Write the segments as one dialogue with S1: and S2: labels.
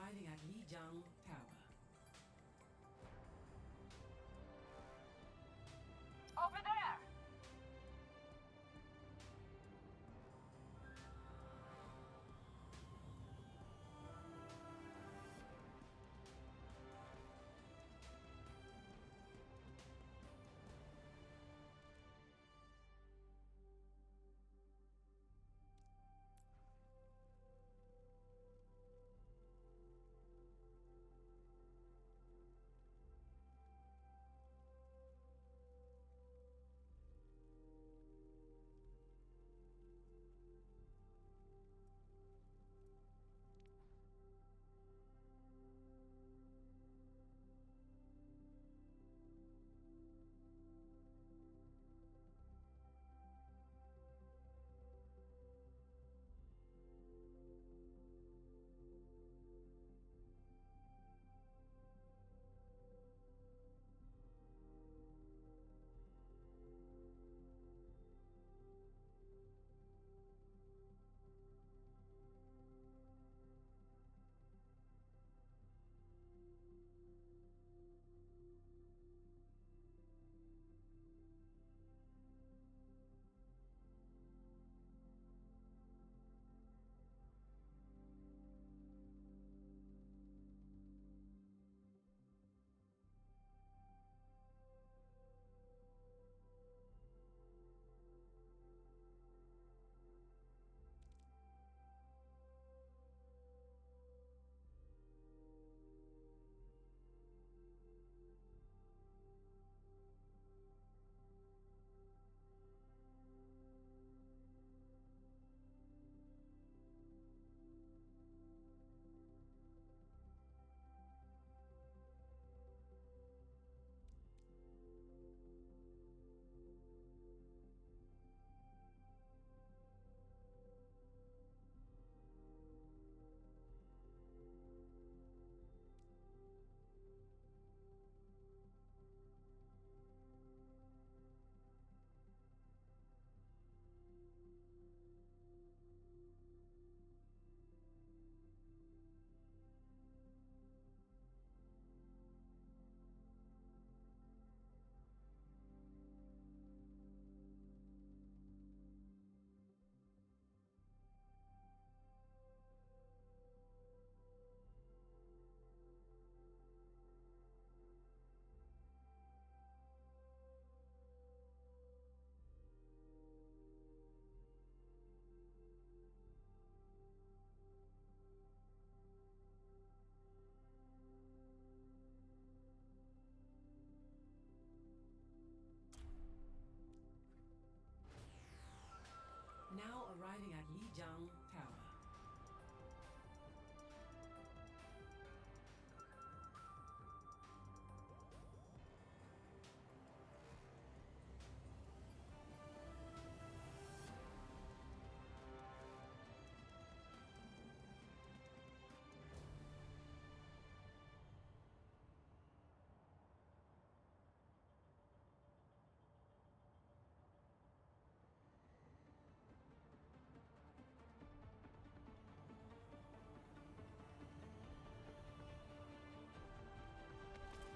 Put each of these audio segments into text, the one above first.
S1: arriving at Lijiang Tower.
S2: Over there!
S1: Now arriving at Lijiang Tower.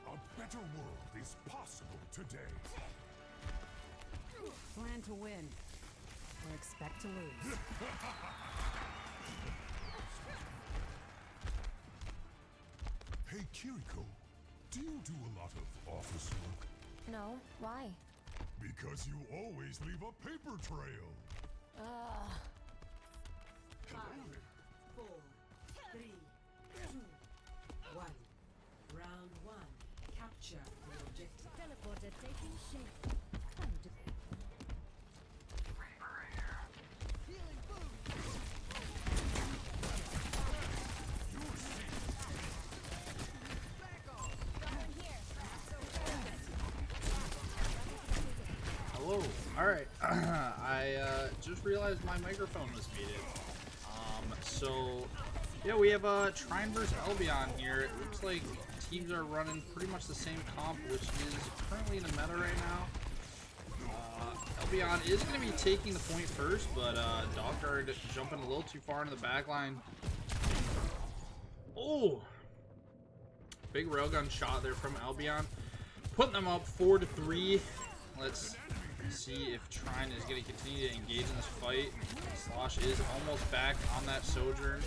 S3: A better world is possible today.
S4: Plan to win. Or expect to lose.
S3: Hey, Kiriko, do you do a lot of office work?
S5: No, why?
S3: Because you always leave a paper trail. Hello there.
S1: 4, 3, 2, 1. Round 1. Capture the objective.
S4: Teleporter taking shape. Come to...
S6: Hello. Alright. I just realized my microphone was muted. So, yeah, we have Trine versus Albion here. It looks like teams are running pretty much the same comp, which is currently in the meta right now. Albion is going to be taking the point first, but Dogguard jumping a little too far into the back line. Oh! Big railgun shot there from Albion. Putting them up 4-3. Let's see if Trine is going to continue to engage in this fight. Slosh is almost back on that Sojourn.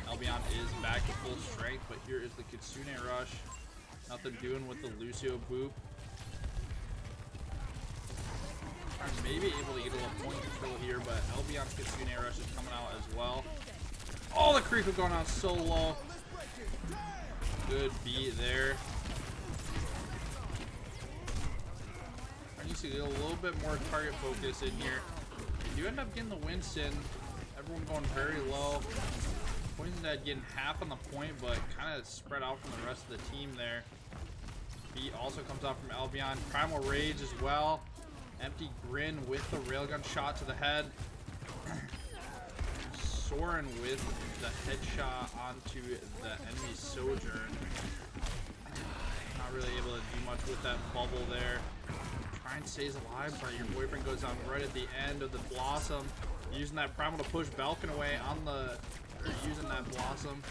S6: Albion is back to full strength, but here is the Kitsune rush. Nothing doing with the Lucio boop. Maybe able to get a little point control here, but Albion's Kitsune rush is coming out as well. Oh, the creep is going out so low. Good beat there. I need to get a little bit more target focus in here. They do end up getting the Winston. Everyone going very low. Poison Dad getting half on the point, but kind of spread out from the rest of the team there. Beat also comes out from Albion. Primal Rage as well. Empty Grin with the railgun shot to the head. Soren with the headshot onto the enemy Sojourn. Not really able to do much with that bubble there. Trine stays alive, but your boyfriend goes down right at the end of the Blossom. Using that Primal to push Balkan away on the... Or using that Blossom.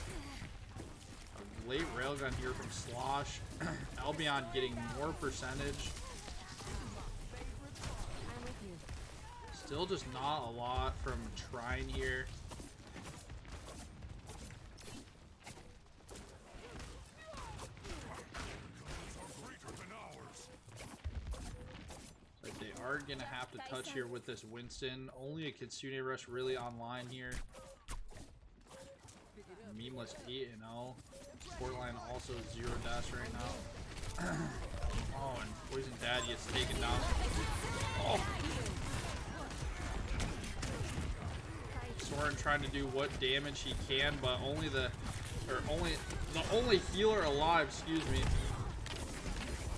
S6: A late railgun here from Slosh. Albion getting more percentage. Still just not a lot from Trine here. But they are going to have to touch here with this Winston. Only a Kitsune rush really online here. Memeless 8-0. Support line also 0 dash right now. Oh, and Poison Dad gets taken down. Oh! Soren trying to do what damage he can, but only the only healer alive, excuse me.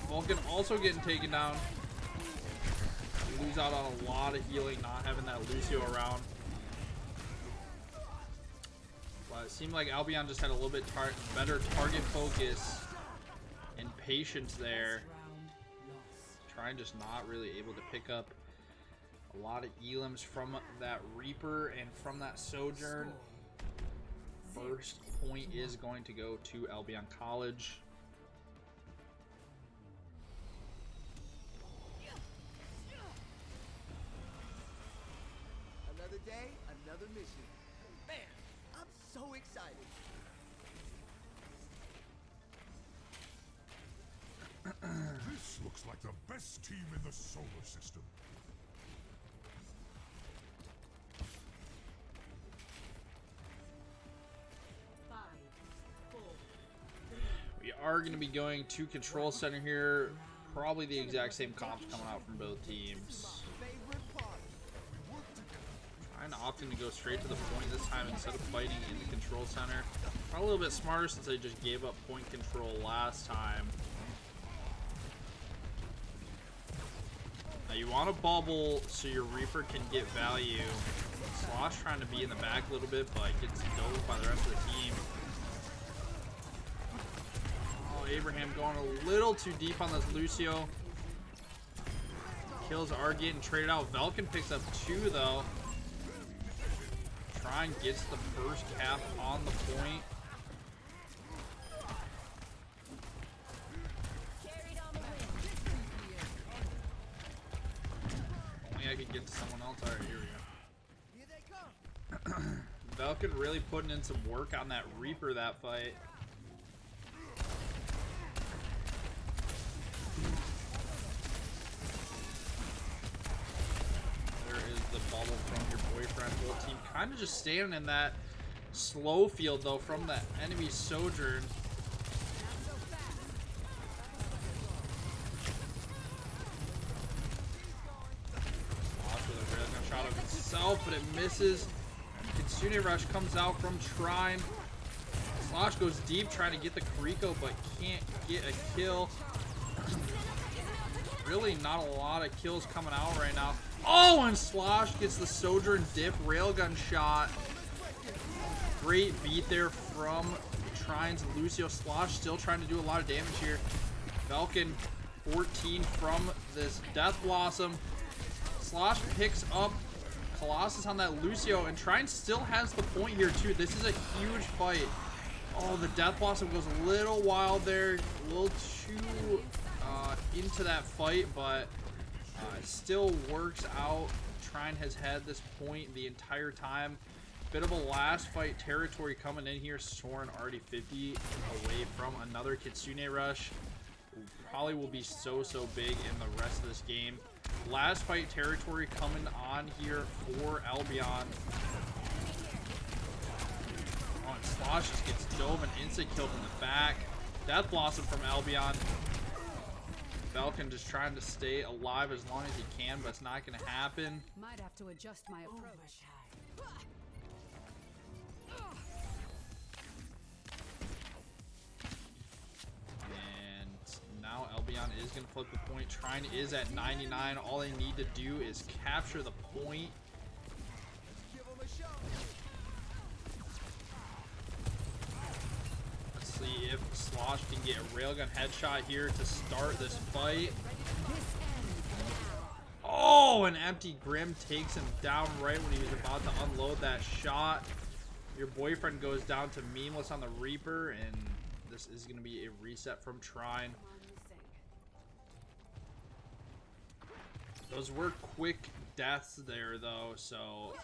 S6: Vulcan also getting taken down. You lose out on a lot of healing not having that Lucio around. But it seemed like Albion just had a little bit better target focus and patience there. Trine just not really able to pick up a lot of elims from that Reaper and from that Sojourn. First point is going to go to Albion College.
S2: Another day, another mission. Man, I'm so excited.
S3: This looks like the best team in the solar system.
S6: We are going to be going to Control Center here. Probably the exact same comps coming out from both teams. Trying often to go straight to the point this time instead of fighting in the Control Center. Probably a little bit smarter since I just gave up point control last time. Now you want to bubble so your Reaper can get value. Slosh trying to be in the back a little bit, but gets dove by the rest of the team. Abraham going a little too deep on this Lucio. Kills are getting traded out. Velkin picks up 2 though. Trine gets the first cap on the point. Only I could get to someone else. Alright, here we go. Velkin really putting in some work on that Reaper that fight. Bubble from your boyfriend. Whole team kind of just standing in that slow field though from the enemy Sojourn. Slosh with a railgun shot of himself, but it misses. Kitsune Rush comes out from Trine. Slosh goes deep trying to get the Kariko, but can't get a kill. Really not a lot of kills coming out right now. Oh, and Slosh gets the Sojourn dip railgun shot. Great beat there from Trine's Lucio. Slosh still trying to do a lot of damage here. Falcon 14 from this Death Blossom. Slosh picks up Colossus on that Lucio, and Trine still has the point here too. This is a huge fight. Oh, the Death Blossom goes a little wild there, a little too into that fight, but it still works out. Trine has had this point the entire time. Bit of a last fight territory coming in here. Soren already 50 away from another Kitsune rush. Probably will be so big in the rest of this game. Last fight territory coming on here for Albion. Oh, and Slosh just gets dove and insta-killed in the back. Death Blossom from Albion. Falcon just trying to stay alive as long as he can, but it's not going to happen.
S4: Might have to adjust my approach.
S6: And now Albion is going to flip the point. Trine is at 99. All they need to do is capture the point.
S2: Give him a show.
S6: Let's see if Slosh can get a railgun headshot here to start this fight. Oh, an empty Grim takes him down right when he was about to unload that shot. Your boyfriend goes down to memeless on the Reaper, and this is going to be a reset from Trine. Those were quick deaths there, though, so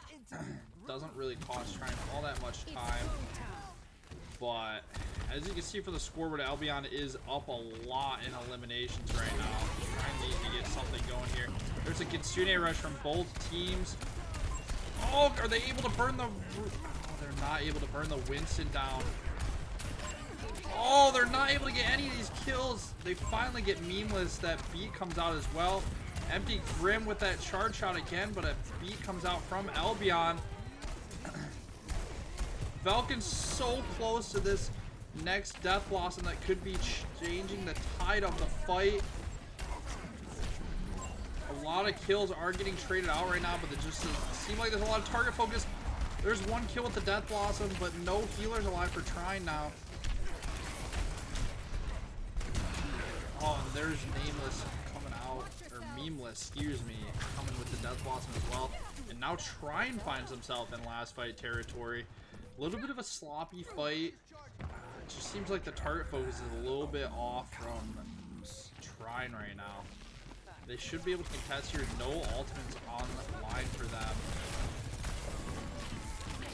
S6: doesn't really cost Trine all that much time. But as you can see for the scoreboard, Albion is up a lot in eliminations right now. Trine needs to get something going here. There's a Kitsune rush from both teams. Oh, are they able to burn the... Oh, they're not able to burn the Winston down. Oh, they're not able to get any of these kills. They finally get memeless. That beat comes out as well. Empty Grim with that charge shot again, but a beat comes out from Albion. Falcon's so close to this next Death Blossom that could be changing the tide of the fight. A lot of kills are getting traded out right now, but it just doesn't seem like there's a lot of target focus. There's one kill with the Death Blossom, but no healers alive for Trine now. Oh, and there's Nameless coming out, or Memeless, excuse me, coming with the Death Blossom as well. And now Trine finds himself in last fight territory. A little bit of a sloppy fight. It just seems like the target focus is a little bit off from Trine right now. They should be able to contest here. No ultimates on the line for them.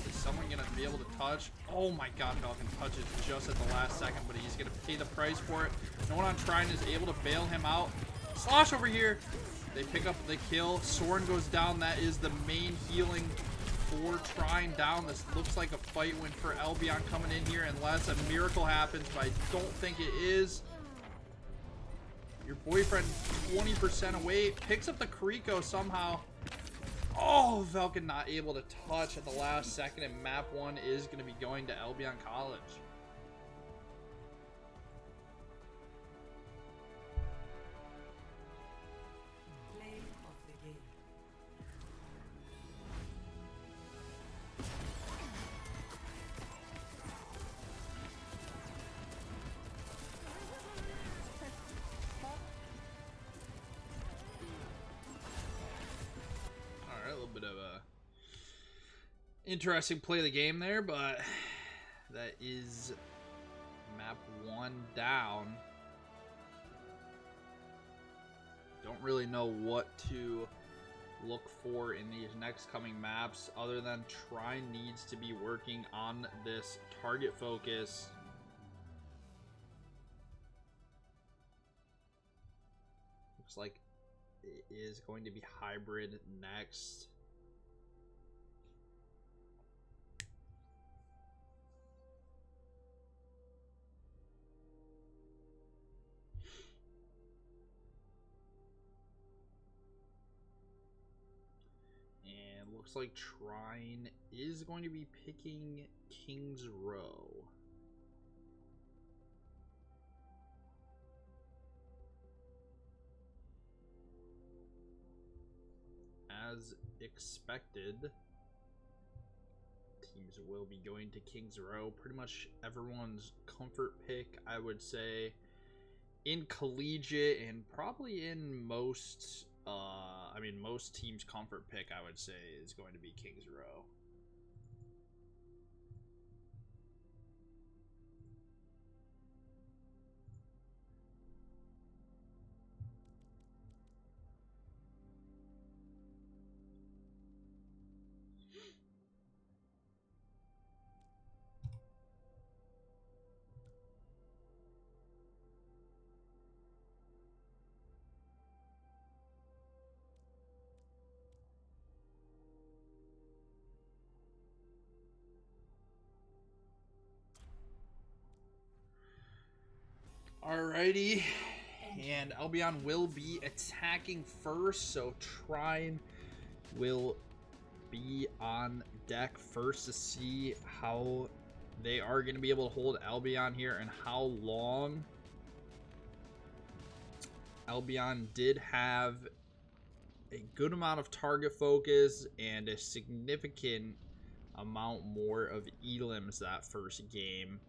S6: Is someone going to be able to touch? Oh my god, Falcon touches just at the last second, but he's going to pay the price for it. No one on Trine is able to bail him out. Slosh over here. They pick up the kill. Soren goes down. That is the main healing for Trine down. This looks like a fight win for Albion coming in here unless a miracle happens, but I don't think it is. Your boyfriend 20% away, picks up the Kariko somehow. Oh, Falcon not able to touch at the last second, and map 1 is going to be going to Albion College.
S1: Play of the game.
S6: Alright, a little bit of a interesting play of the game there, but that is map 1 down. Don't really know what to look for in these next coming maps other than Trine needs to be working on this target focus. Looks like it is going to be hybrid next. And looks like Trine is going to be picking King's Row. As expected, teams will be going to King's Row. Pretty much everyone's comfort pick, I would say, in collegiate and probably in most I mean, most teams' comfort pick, I would say, is going to be King's Row. Alrighty, and Albion will be attacking first, so Trine will be on deck first to see how they are going to be able to hold Albion here and how long. Albion did have a good amount of target focus and a significant amount more of elims that first game.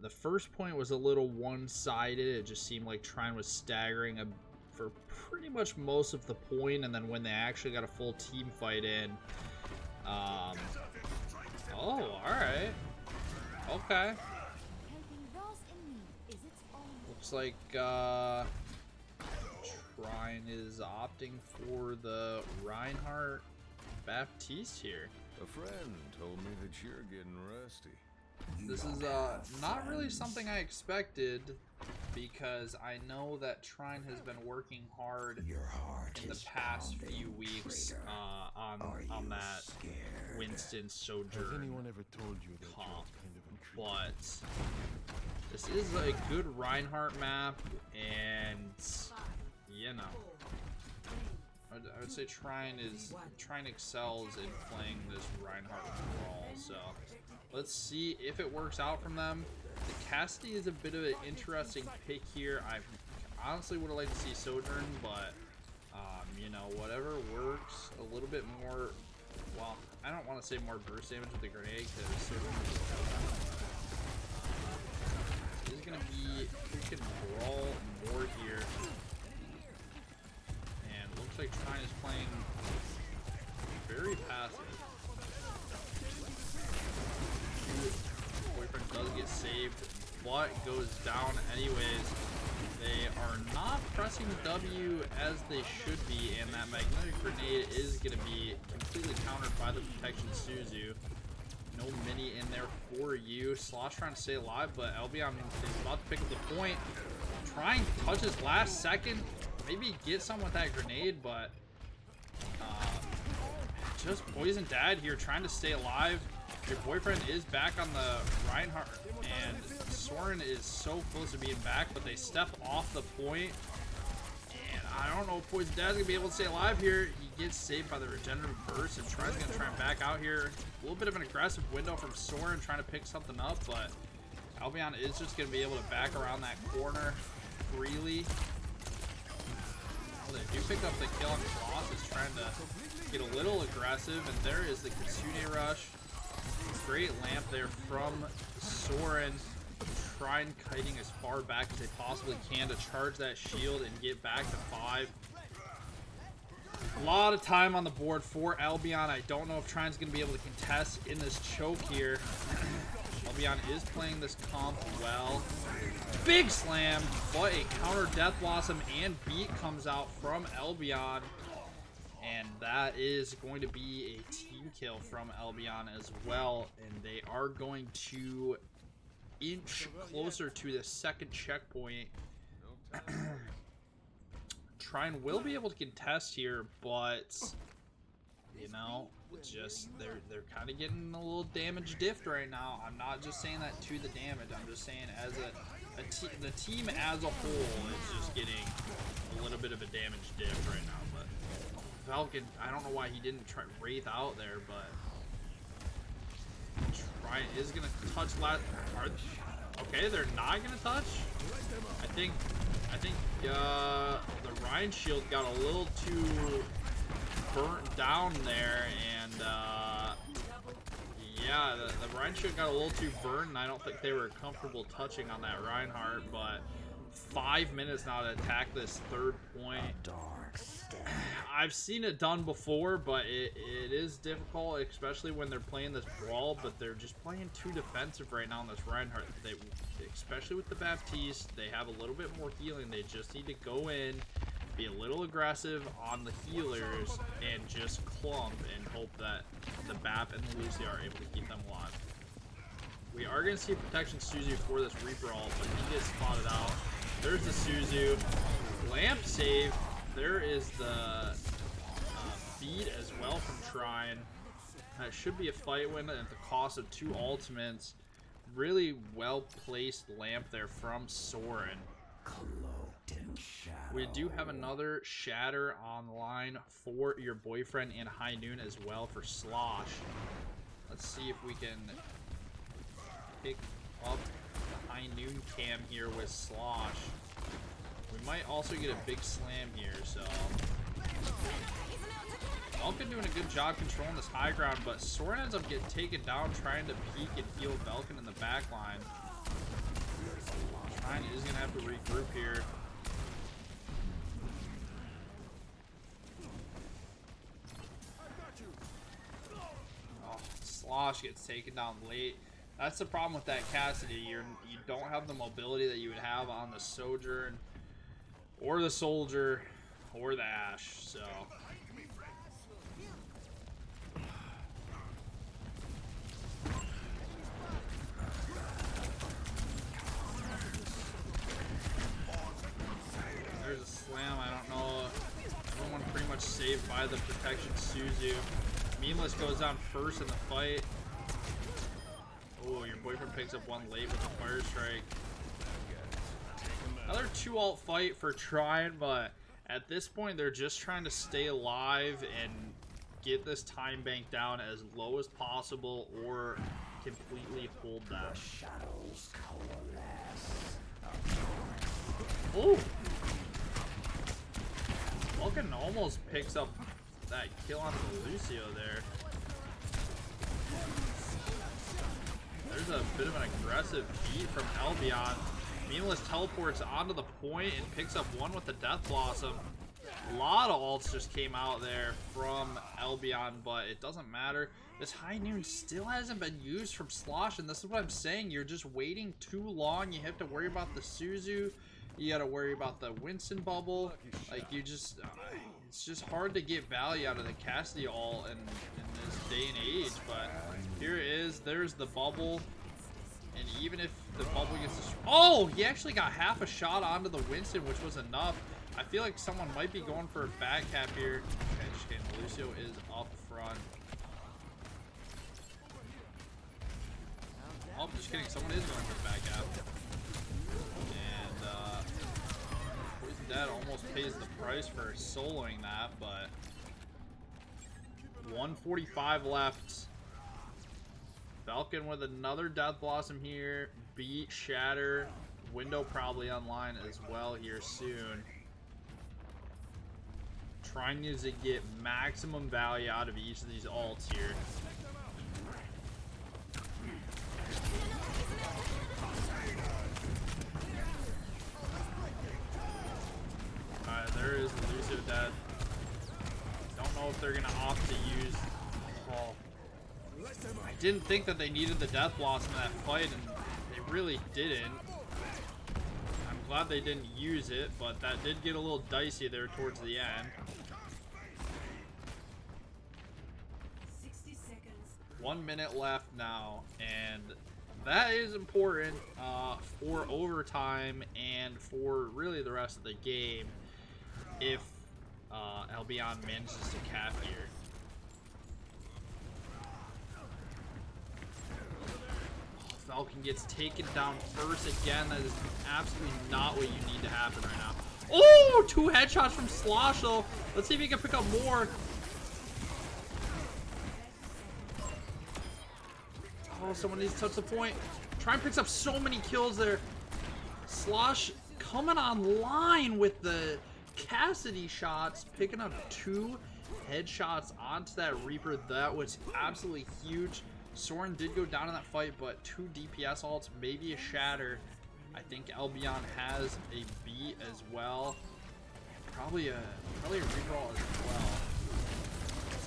S6: The first point was a little one-sided. It just seemed like Trine was staggering for pretty much most of the point, and then when they actually got a full team fight in, oh, alright. Okay. Looks like Trine is opting for the Reinhardt Baptiste here.
S5: A friend told me that you're getting rusty.
S6: This is not really something I expected, because I know that Trine has been working hard in the past few weeks on that Winston Sojourn
S5: Has anyone ever told you that
S6: comp.
S5: you're kind of intriguing?
S6: But this is a good Reinhardt map, and you know, I would say Trine excels in playing this Reinhardt role. So let's see if it works out from them. The Cassidy is a bit of an interesting pick here. I honestly would have liked to see Sojourn, but you know, whatever works. A little bit more. Well, I don't want to say more burst damage with the grenade, because Sojourn is going to be freaking brawl more here. And looks like Trine is playing very passive. Boyfriend does get saved, but goes down anyways. They are not pressing W as they should be, and that magnetic grenade is going to be completely countered by the protection Suzu. No mini in there for you. Slosh trying to stay alive, but Albion is about to pick up the point. Trying to touch his last second. Maybe get some with that grenade, but just Poison Dad here trying to stay alive. Your boyfriend is back on the Reinhardt, and Soren is so close to being back, but they step off the point. And I don't know if Poison Dad's going to be able to stay alive here. He gets saved by the regenerative burst, and Trine's going to try and back out here. A little bit of an aggressive window from Soren trying to pick something up, but Albion is just going to be able to back around that corner freely. Well, they do pick up the kill on Sloss, is trying to get a little aggressive, and there is the Kitsune rush. Great lamp there from Soren. Trine kiting as far back as they possibly can to charge that shield and get back to 5. A lot of time on the board for Albion. I don't know if Trine's going to be able to contest in this choke here. Albion is playing this comp well. Big slam, but a counter Death Blossom and beat comes out from Albion. And that is going to be a team kill from Albion as well. And they are going to inch closer to the second checkpoint. Trine will be able to contest here, but you know, just they're kind of getting a little damage diffed right now. I'm not just saying that to the damage. I'm just saying as the team as a whole is just getting a little bit of a damage diff right now. But Falcon, I don't know why he didn't try Wraith out there, but Trine is gonna touch last. Okay, they're not gonna touch. I think the Rhine shield got a little too burnt down there, and yeah, the Rhine shield got a little too burnt, and I don't think they were comfortable touching on that Reinhardt. But 5 minutes now to attack this third point. I've seen it done before, but it is difficult, especially when they're playing this brawl, but they're just playing too defensive right now in this Reinhardt. They, especially with the Baptiste, they have a little bit more healing. They just need to go in, be a little aggressive on the healers, and just clump and hope that the Bap and the Lucio are able to keep them alive. We are going to see protection Suzu for this Reaper ult, but he gets spotted out. There's the Suzu. Lamp save. There is the beat as well from Trine. That should be a fight win at the cost of 2 ultimates. Really well placed lamp there from Soren. We do have another shatter online for your boyfriend and High Noon as well for Slosh. Let's see if we can pick up the High Noon cam here with Slosh. We might also get a big slam here, so Velkin doing a good job controlling this high ground, but Soren ends up getting taken down trying to peek and heal Velkin in the back line. Trine is going to have to regroup here. Oh, Slosh gets taken down late. That's the problem with that Cassidy. You don't have the mobility that you would have on the Sojourn or the Soldier or the Ashe, so there's a slam. I don't know. Everyone pretty much saved by the protection Suzu. Meatless goes down first in the fight. Oh, your boyfriend picks up one late with a fire strike. Another 2 ult fight for Trine, but at this point they're just trying to stay alive and get this time bank down as low as possible or completely hold that. Oh! Vulcan almost picks up that kill onto the Lucio there. There's a bit of an aggressive beat from Albion. Meatless teleports onto the point and picks up one with the Death Blossom. A lot of ults just came out there from Albion, but it doesn't matter. This High Noon still hasn't been used from Slosh, and this is what I'm saying. You're just waiting too long. You have to worry about the Suzu. You got to worry about the Winston bubble. Like, you just... it's just hard to get value out of the Cassidy ult in this day and age, but here it is. There's the bubble. And even if the bubble gets destroyed... Oh! He actually got half a shot onto the Winston, which was enough. I feel like someone might be going for a back cap here. Okay, just kidding. Lucio is up front. Oh, just kidding. Someone is going for the back cap. And, Poison Dad almost pays the price for soloing that, but 145 left. Falcon with another Death Blossom here. Beat, Shatter. Window probably online as well here soon. Trying to get maximum value out of each of these ults here. Alright, there is the Lucio dead. Don't know if they're going to opt to use... Oh. I didn't think that they needed the Death Blossom in that fight, and they really didn't. I'm glad they didn't use it, but that did get a little dicey there towards the end.
S1: 60 seconds.
S6: 1 minute left now, and that is important for overtime and for really the rest of the game if Albion manages to cap here. Falcon gets taken down first again. That is absolutely not what you need to happen right now. Oh, 2 headshots from Slosh though. Let's see if he can pick up more. Oh, someone needs to touch the point. Trine picks up so many kills there. Slosh coming online with the Cassidy shots, picking up 2 headshots onto that Reaper. That was absolutely huge. Soren did go down in that fight, but 2 DPS ults, maybe a Shatter. I think Albion has a beat as well. Probably a reroll as well.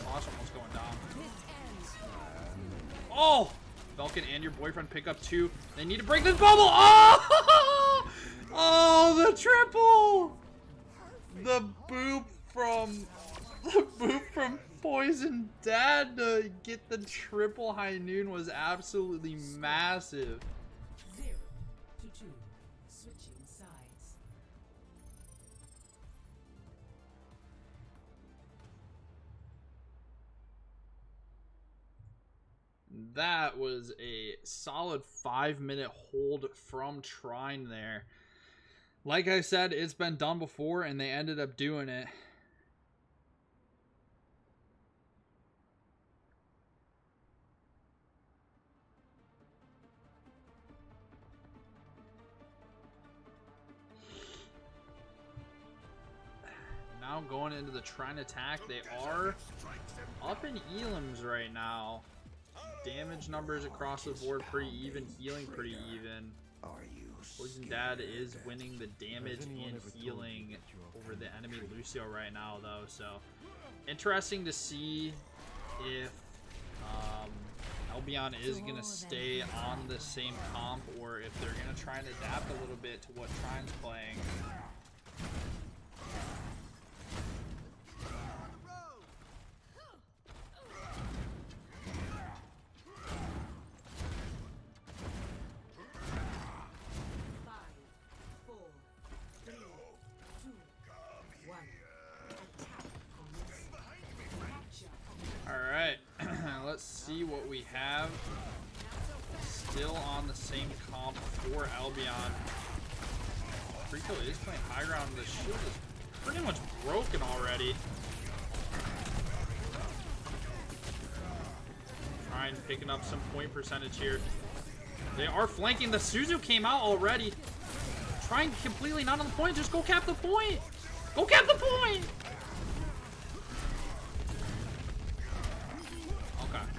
S6: Slosh almost going down. Oh! Falcon and your boyfriend pick up 2. They need to break this bubble. Oh! Oh, the triple! The boop from Poison Dad to get the triple high noon was absolutely massive.
S1: 0 to 2. Switching sides.
S6: That was a solid 5-minute hold from Trine there. Like I said, it's been done before and they ended up doing it. Now going into the Trine attack, they are up in elims right now. Damage numbers across the board pretty even, healing pretty even. Poison Dad is winning the damage and healing over the enemy Lucio right now though, so interesting to see if Albion is going to stay on the same comp or if they're going to try and adapt a little bit to what Trine's playing. Let's see what we have. Still on the same comp for Albion. Rico is playing high ground. The shield is pretty much broken already. Trine picking up some point percentage here. They are flanking. The Suzu came out already. Trine completely not on the point. Just go cap the point. Go cap the point.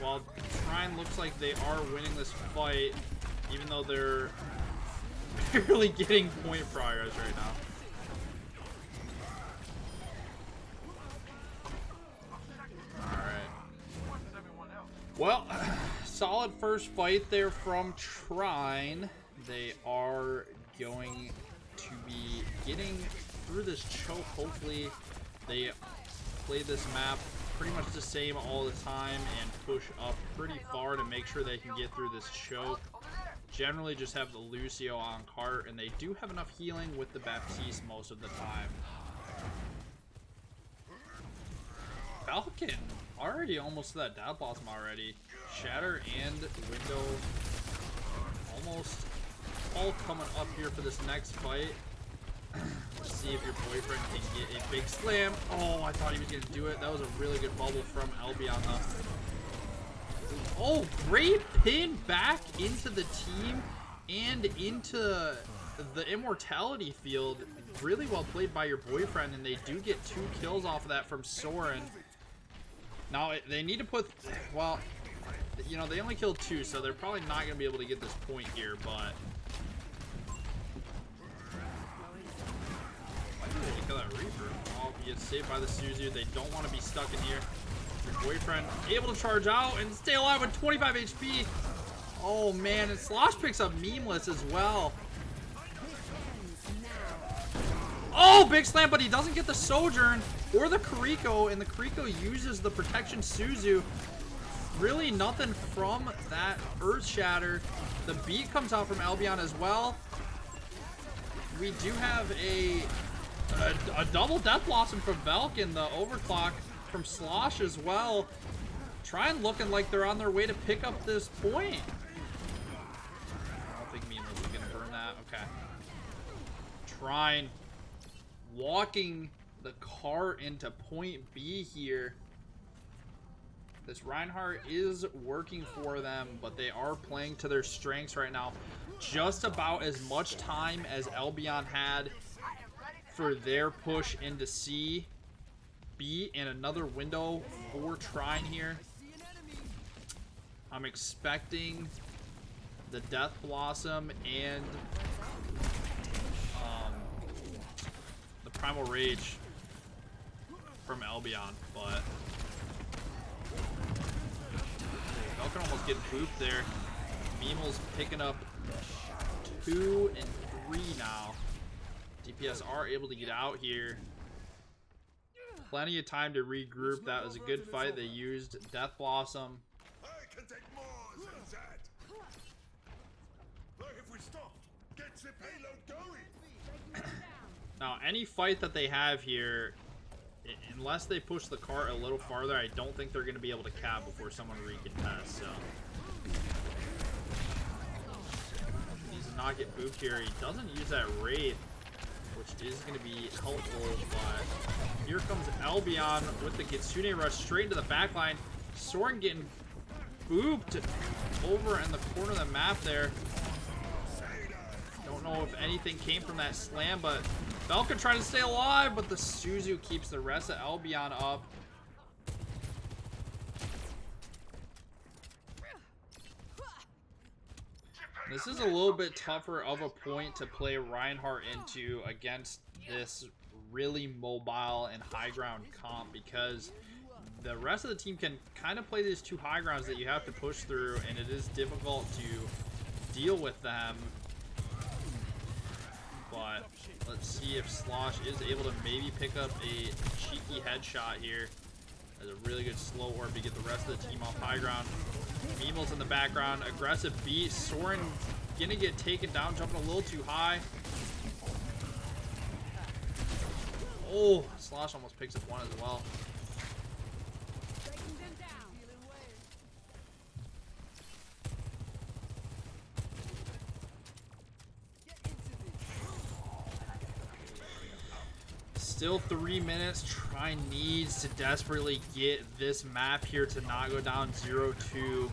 S6: Well, Trine looks like they are winning this fight, even though they're barely getting point progress right now. Alright. Well, solid first fight there from Trine. They are going to be getting through this choke. Hopefully they play this map pretty much the same all the time and push up pretty far to make sure they can get through this choke. Generally just have the Lucio on cart, and they do have enough healing with the Baptiste most of the time. Falcon already almost to that Dad Blossom already. Shatter and Window almost all coming up here for this next fight. Let's see if your boyfriend can get a big slam. Oh, I thought he was going to do it. That was a really good bubble from Albion. Oh, great pin back into the team and into the immortality field. Really well played by your boyfriend, and they do get 2 kills off of that from Soren. Now, they need to put... Well, you know, they only killed 2, so they're probably not going to be able to get this point here, but... Kill that Reaper. Oh, he gets saved by the Suzu. They don't want to be stuck in here. Your boyfriend able to charge out and stay alive with 25 HP. Oh man, and Slosh picks up Memeless as well. Oh, big slam, but he doesn't get the Sojourn or the Kariko, and the Kariko uses the protection Suzu. Really nothing from that Earth Shatter. The beat comes out from Albion as well. We do have a double Death Blossom from Valken, the overclock from Slosh as well. Trine looking like they're on their way to pick up this point. I don't think Memeless is going to burn that. Okay. Trine walking the cart into point B here. This Reinhardt is working for them, but they are playing to their strengths right now. Just about as much time as Albion had for their push into C, B, and another window for Trine here. I'm expecting the Death Blossom and the Primal Rage from Albion, but Falcon almost getting booped there. Meemle's picking up 2 and 3 now. DPS are able to get out here. Plenty of time to regroup. That was a good fight. They used Death Blossom.
S3: I can take more than that. Like if we stop, get the payload going.
S6: Now, any fight that they have here, unless they push the cart a little farther, I don't think they're going to be able to cap before someone recontests. So needs to not get booped here. He doesn't use that Wraith, which is going to be helpful, but here comes Albion with the Kitsune rush straight into the back line. Soren getting booped over in the corner of the map there. Don't know if anything came from that slam, but Falcon trying to stay alive, but the Suzu keeps the rest of Albion up. This is a little bit tougher of a point to play Reinhardt into against this really mobile and high ground comp, because the rest of the team can kind of play these two high grounds that you have to push through, and it is difficult to deal with them. But let's see if Slosh is able to maybe pick up a cheeky headshot here. There's a really good slow orb to get the rest of the team off high ground. Meemle's in the background. Aggressive beat. Soren gonna get taken down, jumping a little too high. Oh, Slosh almost picks up one as well. Still 3 minutes. Trine needs to desperately get this map here to not go down 0-2. Doing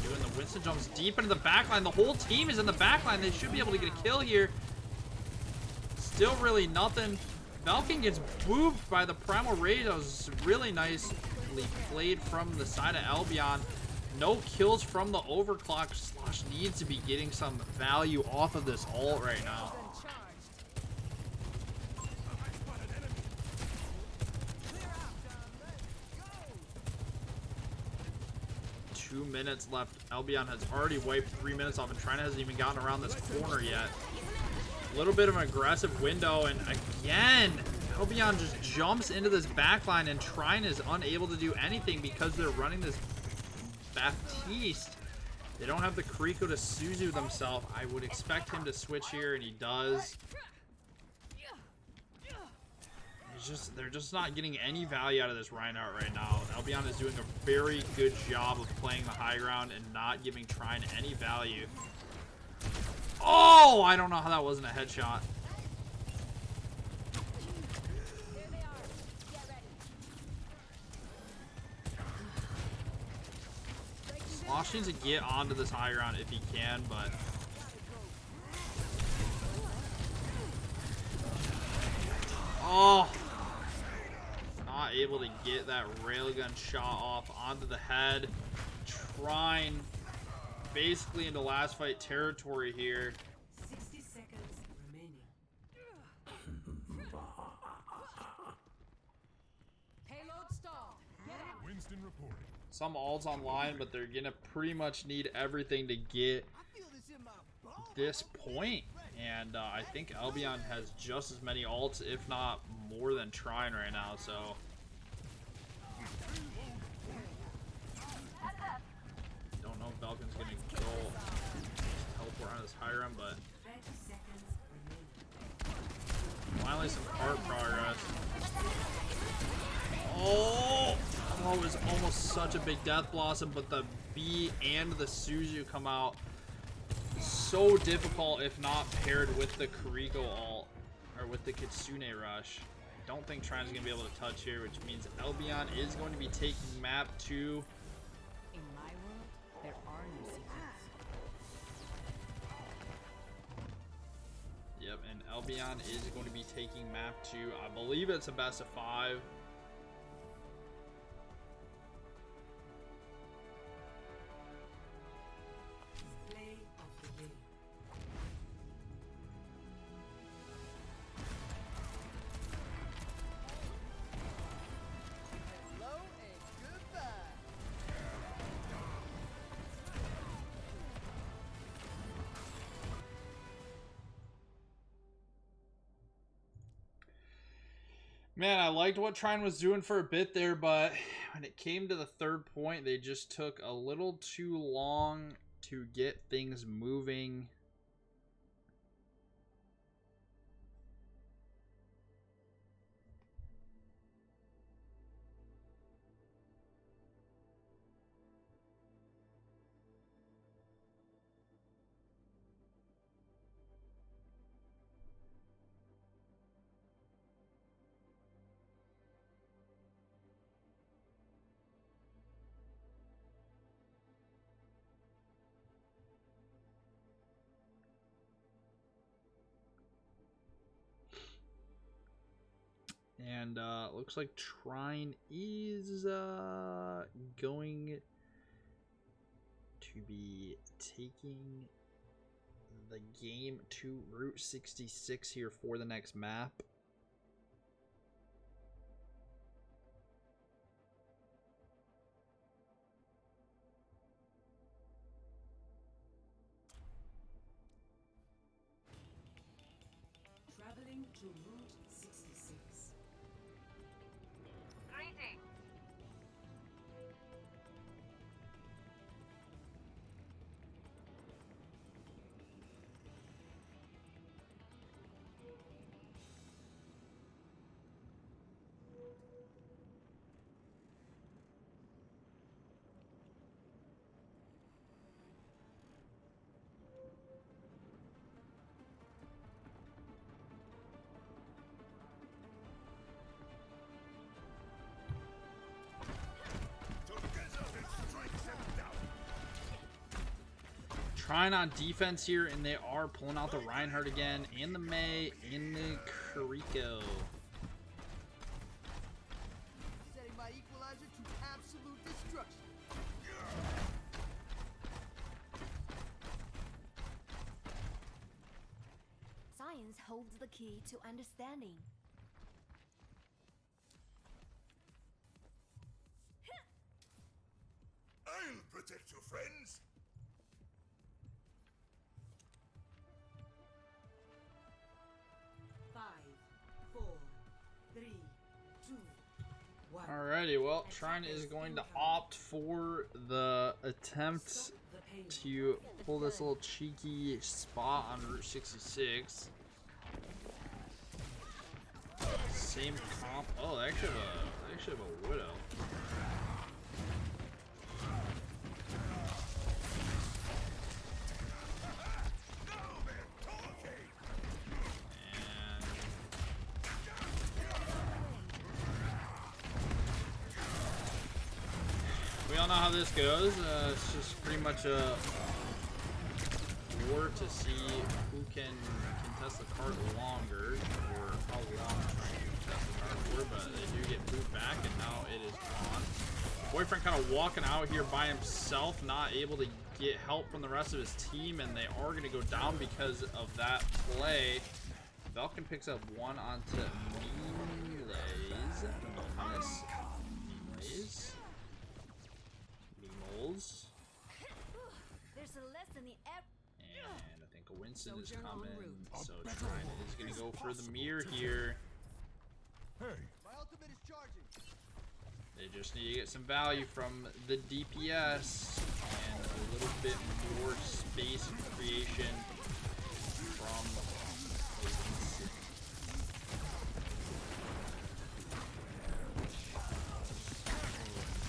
S6: the Winston jumps deep into the backline. The whole team is in the backline. They should be able to get a kill here. Still really nothing. Falcon gets booped by the Primal Rage. That was really nicely played from the side of Albion. No kills from the overclock. Slosh needs to be getting some value off of this ult right now. Two minutes left. Albion has already wiped 3 minutes off, and Trine hasn't even gotten around this corner yet. A little bit of an aggressive window, and again, Albion just jumps into this backline, and Trine is unable to do anything because they're running this Baptiste. They don't have the Kriko to Suzu themselves. I would expect him to switch here, and he does. They're just not getting any value out of this Reinhardt right now. Albion is doing a very good job of playing the high ground and not giving Trine any value. Oh, I don't know how that wasn't a headshot. Slosh needs to get onto this high ground if he can, but oh, not able to get that railgun shot off onto the head. Trine basically into last fight territory here.
S1: 60 seconds remaining. Payload stalled. Get out.
S3: Winston reporting.
S6: Some ults online, but they're gonna pretty much need everything to get this point. And I think Albion has just as many ults, if not more than Trine right now, so don't know if Falcon's gonna go teleport on this high run, but
S1: 30 seconds remaining.
S6: finally some cart progress. Oh, it was almost such a big Death Blossom, but the B and the Suzu come out so difficult if not paired with the Kriko ult, or with the Kitsune rush. I don't think Trine's going to be able to touch here, which means Albion is going to be taking map 2.
S4: In my world, there are no secrets.
S6: Yep, and Albion is going to be taking map 2. I believe it's a best of 5.
S1: Play of the game.
S6: Man, I liked what Trine was doing for a bit there, but when it came to the third point, they just took a little too long to get things moving. And looks like Trine is going to be taking the game to Route 66 here for the next map.
S1: Traveling to Route 66.
S7: Greetings.
S6: Trine on defense here, and they are pulling out the Reinhardt again, and the Mei, and the Kiriko.
S2: Setting my equalizer to absolute destruction.
S8: Science holds the key to understanding.
S3: I'll protect your friends.
S1: Five, four, three, two, one.
S6: Alrighty, well, Trine is going to opt for the attempt
S1: Stop the payload.
S6: to pull this little cheeky spot on Route 66. Same comp. Oh, they actually have a Widow. We all know how this goes. It's just pretty much a war to see who can contest the cart longer, or how long trying to contest the cart for, but they do get moved back, and now it is gone. Boyfriend kind of walking out here by himself, not able to get help from the rest of his team, and they are going to go down because of that play. Valken picks up one onto Melees.
S8: There's a lesson in every.
S6: And I think a Winston is coming, so Trine is going to go for the mirror here.
S3: Hey,
S2: My ultimate is charging.
S6: They just need to get some value from the DPS and a little bit more space creation from Winston.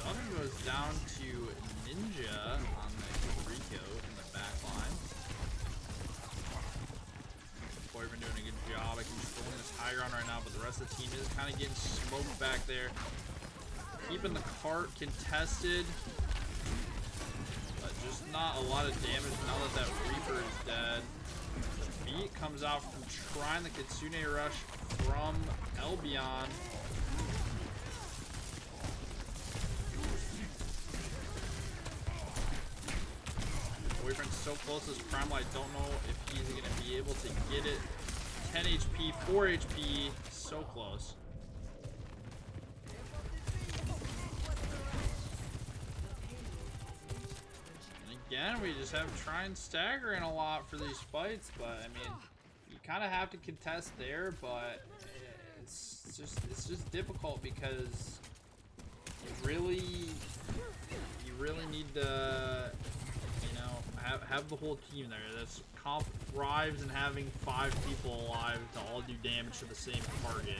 S6: Dalton goes down to Ninja on the Rico in the back line. Boyfriend doing a good job of controlling this high ground right now, but the rest of the team is kind of getting smoked back there. Keeping the cart contested, but just not a lot of damage now that that Reaper is dead. The beat comes out from Trine, the Kitsune rush from Albion. Boyfriend's so close as Primal, I don't know if he's going to be able to get it. 10 HP, 4 HP, so close. And again, we just have Trine staggering a lot for these fights, but I mean, you kind of have to contest there, but it's just difficult because you really need to, you know, have the whole team there. That's comp thrives in having 5 people alive to all do damage to the same target.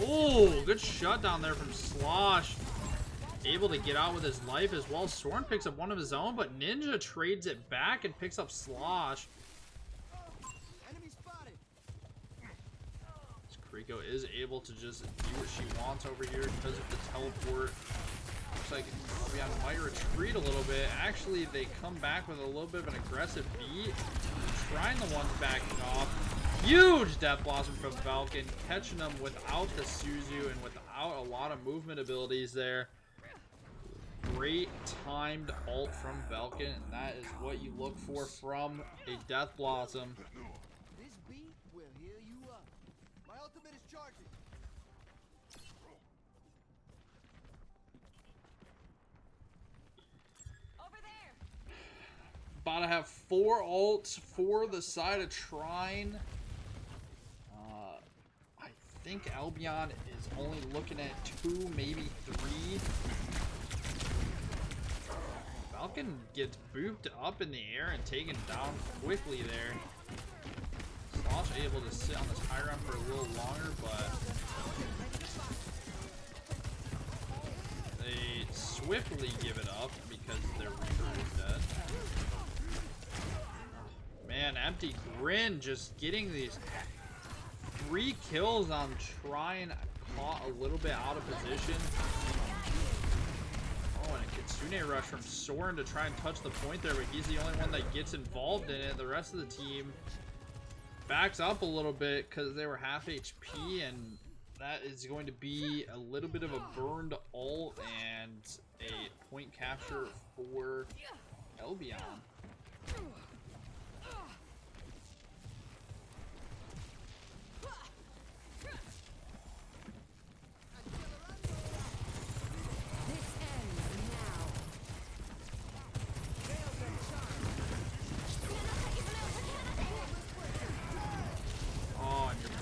S6: Oh, good shutdown there from Slosh. Able to get out with his life as well. Soren picks up one of his own, but Ninja trades it back and picks up Slosh.
S2: Enemy spotted.
S6: Kriko is able to just do what she wants over here because of the teleport. Looks like Albion might retreat a little bit. Actually, they come back with a little bit of an aggressive beat. Trine the ones backing off. Huge Death Blossom from Falcon, catching them without the Suzu and without a lot of movement abilities there. Great timed ult from Falcon, and that is what you look for from a Death Blossom.
S2: This beat will heal you up. My ultimate is charging.
S8: Over there.
S6: About to have 4 ults for the side of Trine. I think Albion is only looking at 2, maybe 3. Falcon gets booped up in the air and taken down quickly there. Slosh able to sit on this high ground for a little longer, but they swiftly give it up because their Reaper is dead. Man, Empty Grin just getting these 3 kills on Trine, caught a little bit out of position. Oh, and a Kitsune rush from Soren to try and touch the point there, but he's the only one that gets involved in it. The rest of the team backs up a little bit because they were half HP, and that is going to be a little bit of a burned ult and a point capture for Albion.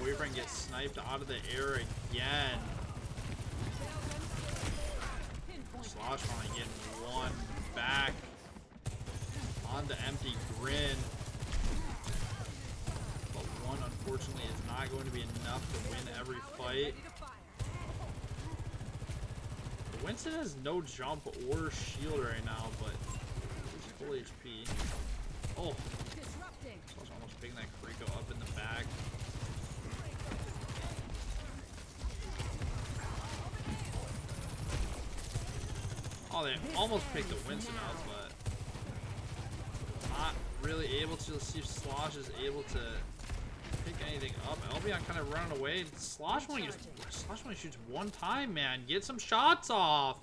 S6: Boyfriend gets sniped out of the air again. Slosh finally getting one back onto Empty Grin. But one, unfortunately, is not going to be enough to win every fight. Winston has no jump or shield right now, but he's full HP. Oh, Slosh almost picking that Kriko up in the back. Oh, they almost picked the Winston out, but not really able to. See if Slosh is able to pick anything up. Albion kind of running away. Slosh only shoots one time, man. Get some shots off.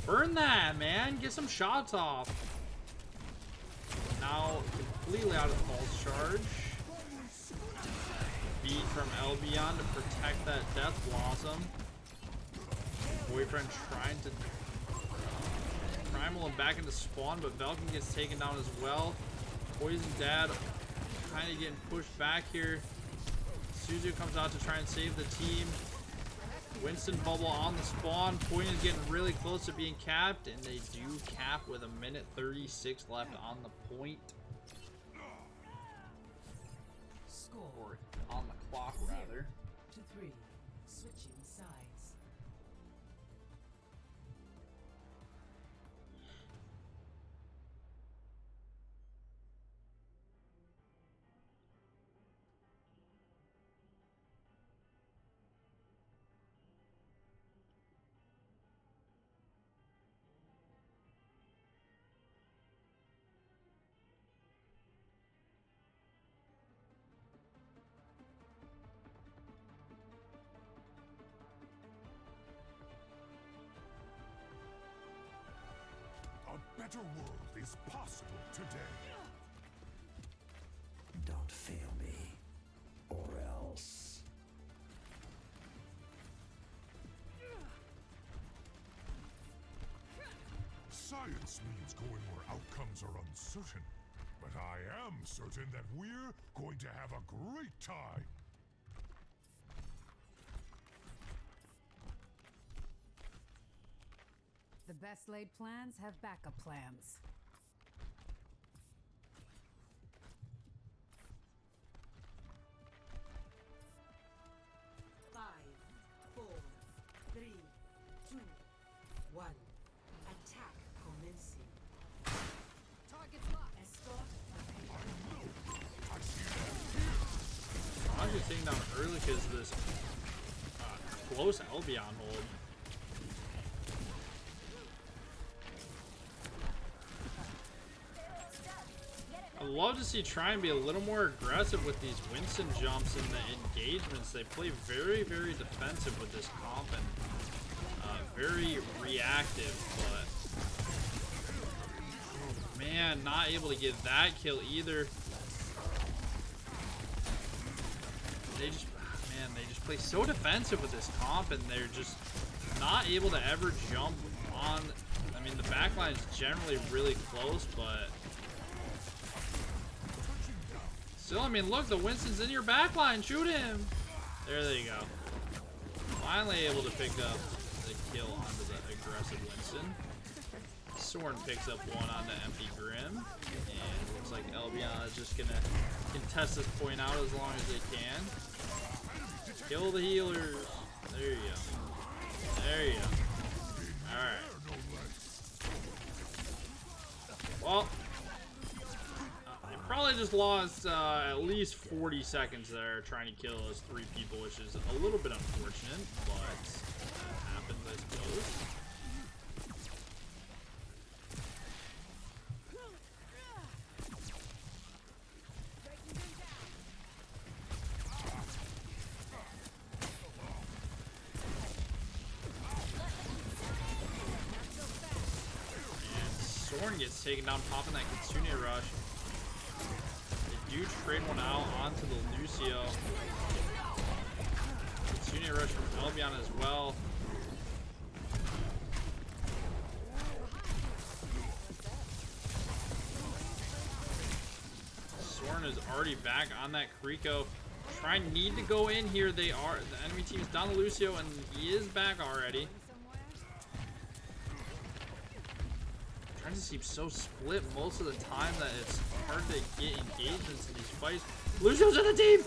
S6: Burn that, man. Get some shots off. Now completely out of pulse charge. Beat from Albion to protect that Death Blossom. Boyfriend trying to primal him back into spawn, but Falcon gets taken down as well. Poison Dad kind of getting pushed back here. Suzu comes out to try and save the team. Winston bubble on the spawn. Poison's getting really close to being capped, and they do cap with 1:36 left on the point.
S1: Score
S6: Or on the clock, rather.
S1: 0-3. Switching sides.
S3: A better world is possible today.
S7: Don't fail me, or else.
S3: Silence! Science means going where outcomes are uncertain. But I am certain that we're going to have a great time.
S4: The best laid plans have backup plans.
S1: Five, four, three, two, one. Attack commencing. Target's locked. Escort.
S6: I'm just taking down early because this close Albion hold. I'd love to see Trine be a little more aggressive with these Winston jumps and the engagements. They play very, very defensive with this comp and very reactive, but oh man, not able to get that kill either. They just, man, they just play so defensive with this comp, and they're just not able to ever jump on. I mean, the backline is generally really close, but still, I mean, look, the Winston's in your backline. Shoot him. There you go. Finally able to pick up the kill onto the aggressive Winston. Soren picks up one onto Empty Grim, and looks like Albion is just gonna contest this point out as long as they can. Kill the healers. There you go. There you go. Alright. Well, they probably just lost at least 40 seconds there trying to kill those 3 people, which is a little bit unfortunate, but it happens, I suppose. Soren gets taken down, popping that Kitsune rush. They do trade one out onto the Lucio. Kitsune rush from Albion as well. Soren is already back on that Kriko. Trine need to go in here. They are. The enemy team is down to Lucio, and he is back already. Trine just seems so split most of the time that it's hard to get engagements in these fights. Lucio's in the team!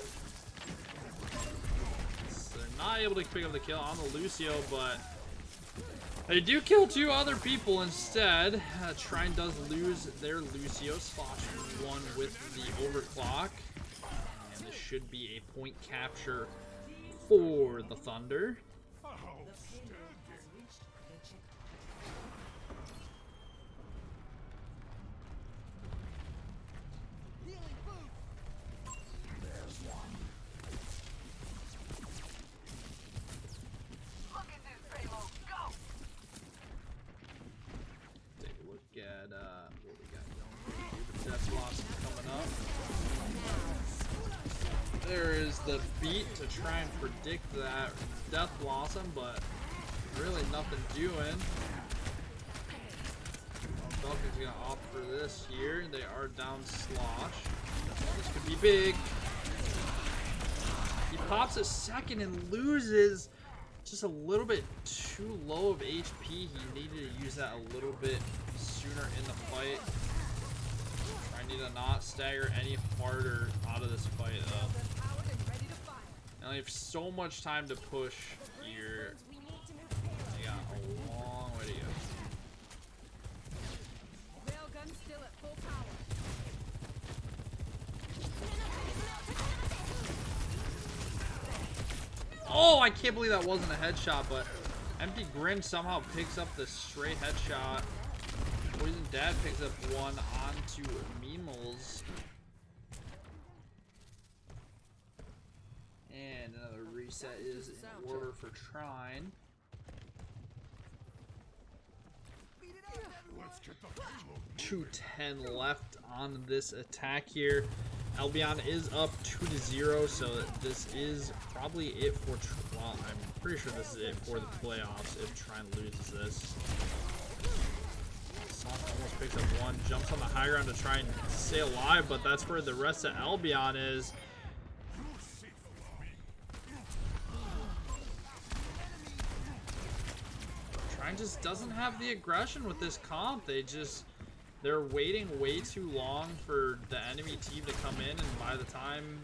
S6: So they're not able to pick up the kill on the Lucio, but they do kill 2 other people instead. Trine does lose their Lucio, sloshing 1 with the overclock. And this should be a point capture for the Thunder. There is the beat to try and predict that Death Blossom, but really nothing doing. Falcon's gonna opt for this here. They are down Slosh. This could be big. He pops a second and loses just a little bit too low of HP. He needed to use that a little bit sooner in the fight. I need to not stagger any harder out of this fight though. And I have so much time to push here. I got a long way to go.
S4: Railgun still at full power.
S6: Oh, I can't believe that wasn't a headshot, but Empty Grin somehow picks up the straight headshot. Poison Dad picks up one onto Meemles. And another reset is in order for Trine.
S3: Let's get the payload.
S6: 2:10 left on this attack here. Albion is up 2-0, so this is probably it for. Well, I'm pretty sure this is it for the playoffs if Trine loses this. As long picks up one, jumps on the high ground to try and stay alive, but that's where the rest of Albion is. Trine just doesn't have the aggression with this comp. They're waiting way too long for the enemy team to come in, and by the time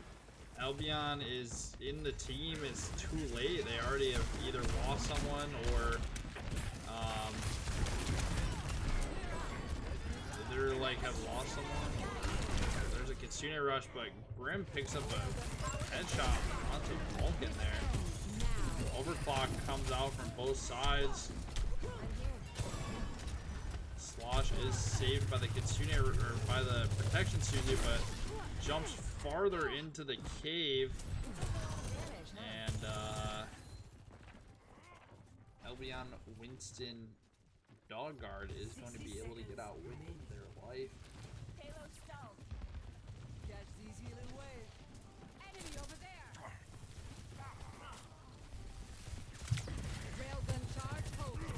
S6: Albion is in the team, it's too late. They already have either lost someone or either like have lost someone. There's a Kitsune rush, but Grim picks up a headshot onto Vulcan there. Overclock comes out from both sides. Slosh is saved by the Kitsune or by the protection Suzu, but jumps farther into the cave, and Albion Winston Dog Guard is going to be able to get out with their life.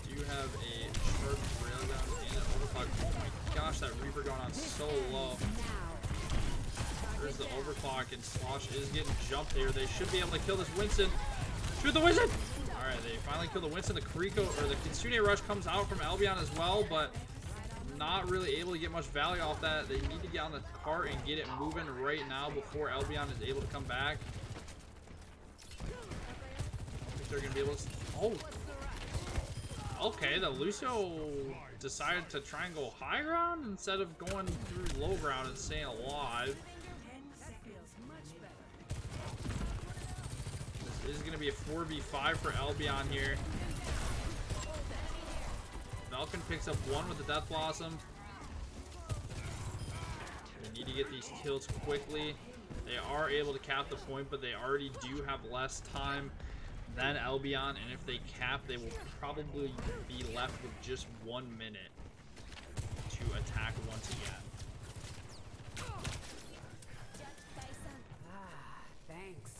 S6: Do you have a short railgun and an overclock? Oh my gosh, that Reaper going on so low. There's the overclock, and Slosh is getting jumped here. They should be able to kill this Winston. Shoot the Winston! Alright, they finally kill the Winston. The Kuriko, or the Kitsune rush comes out from Albion as well, but not really able to get much value off that. They need to get on the cart and get it moving right now before Albion is able to come back. I don't think they're going to be able to... Oh! Okay, the Lucio decided to try and go high ground instead of going through low ground and staying alive. This is going to be a 4v5 for Albion here. Falcon picks up one with the Death Blossom. They need to get these kills quickly. They are able to cap the point, but they already do have less time than Albion, and if they cap, they will probably be left with just 1 minute to attack once again.
S4: Thanks.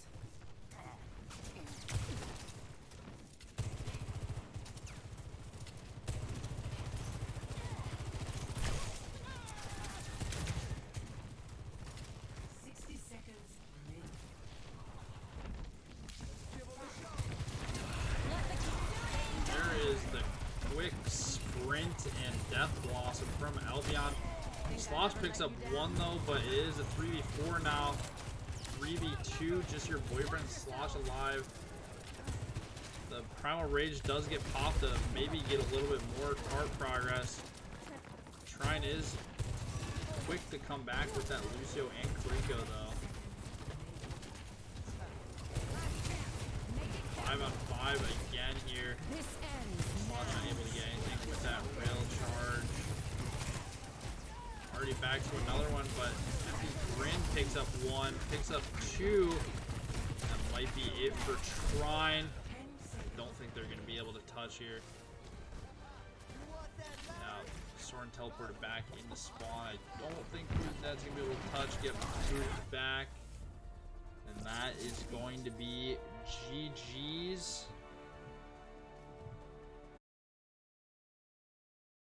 S6: And Death Blossom from Albion. Slosh picks up one though, but it is a 3v4 now. 3v2, just your boyfriend Slosh alive. The Primal Rage does get popped to maybe get a little bit more cart progress. Trine is quick to come back with that Lucio and Kuriko though. 5-on-5 again here. Slosh unable to get anything with that rail charge. Already back to another one, but Grin picks up one, picks up two. That might be it for Trine. Don't think they're going to be able to touch here. Now, Soren teleported back into spawn. I don't think that's going to be able to touch, get moved back. And that is going to be GG's.